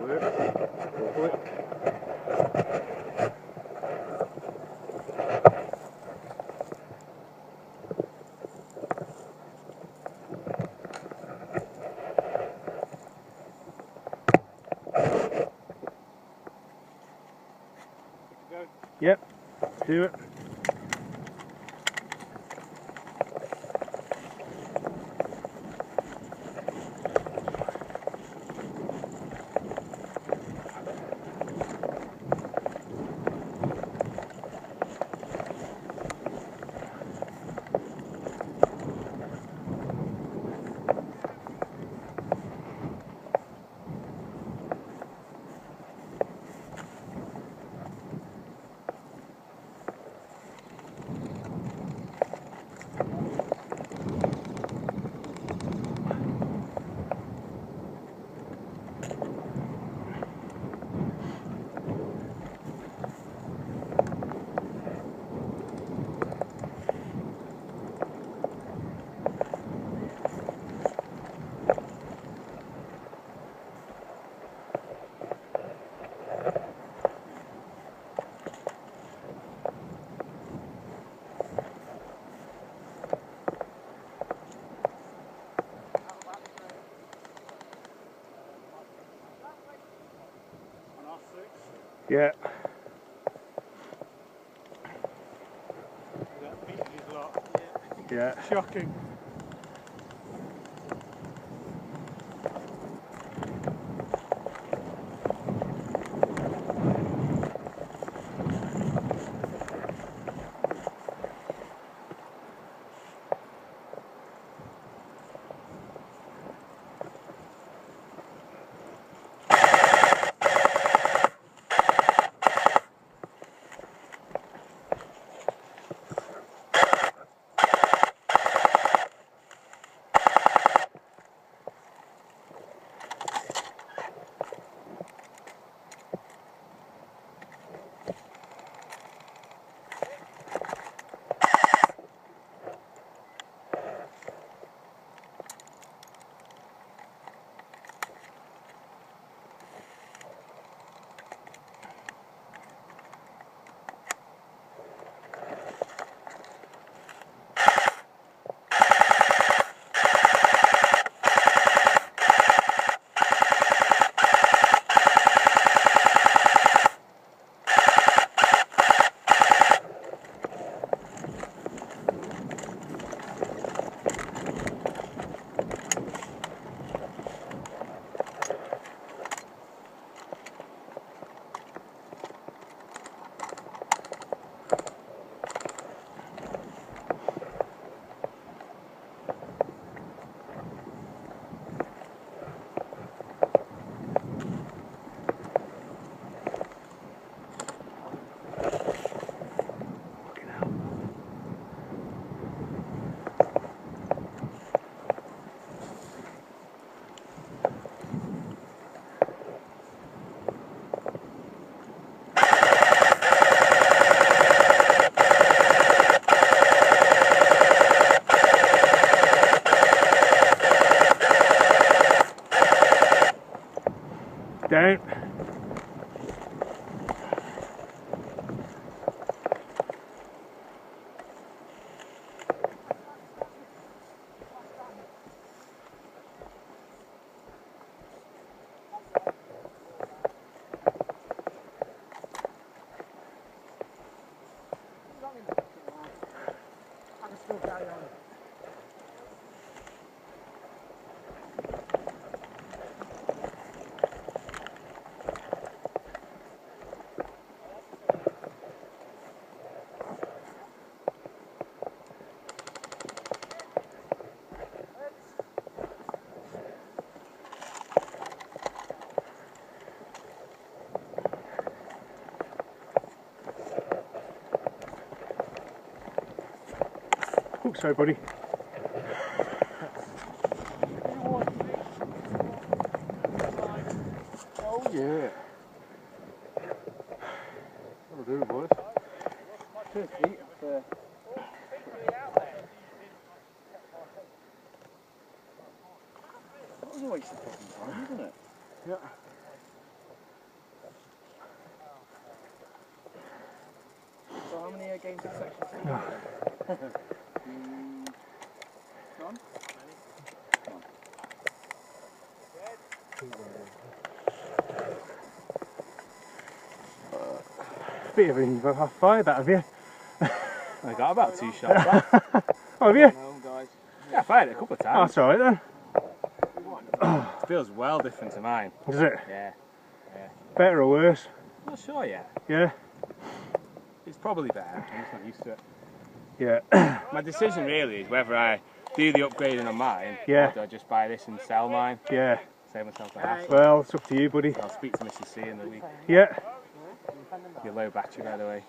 work. Hopefully. Yep, do it. Yeah. Yeah. Shocking. Down. I can still carry on. Oh, sorry, buddy. Oh, yeah. That'll do, boys. 2 feet up there. That was a waste of fucking time, wasn't it? Yeah. many games in section 2? John? Bit of an half fired that, have you? I got about 2 shots. Oh, have you? Yeah, I fired it a couple of Oh, times. that's alright then. It feels well different to mine. Is it? Yeah. Better or worse? I'm not sure yet. Yeah? It's probably better. I'm just not used to it. Yeah. My decision really is whether I do the upgrading on mine, Yeah. or do I just buy this and sell mine, Yeah. save myself the hassle. Well, it's up to you, buddy. I'll speak to Mrs. C in the week. Yeah. Your low battery, by the way,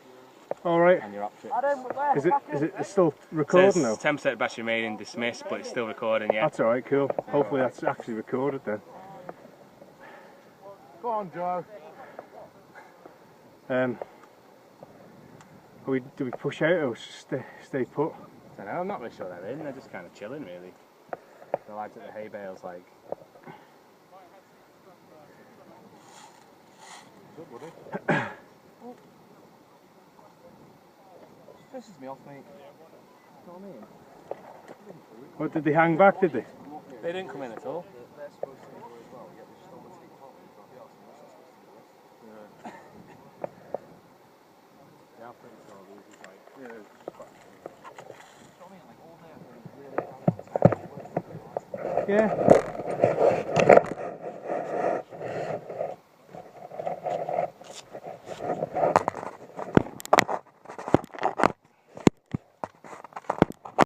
Alright. and your Optrix. Is it still recording now? 10% battery remaining, dismissed, but it's still recording, yeah. That's alright, cool. Hopefully that's actually recorded then. Go on, Joe. Do we push out or stay put? I don't know, I'm not really sure they're in, they're just kind of chilling really. The lads at the hay bales like... Good, buddy. Pisses me off, mate. You know what I mean? What, did they hang back, did they? They didn't come in at all. They're supposed to go as well, yet they just don't want to take part in the else, and that's Yeah, I'm pretty sure these is like... you know what I mean? Like all day, I think, really hard. Yeah.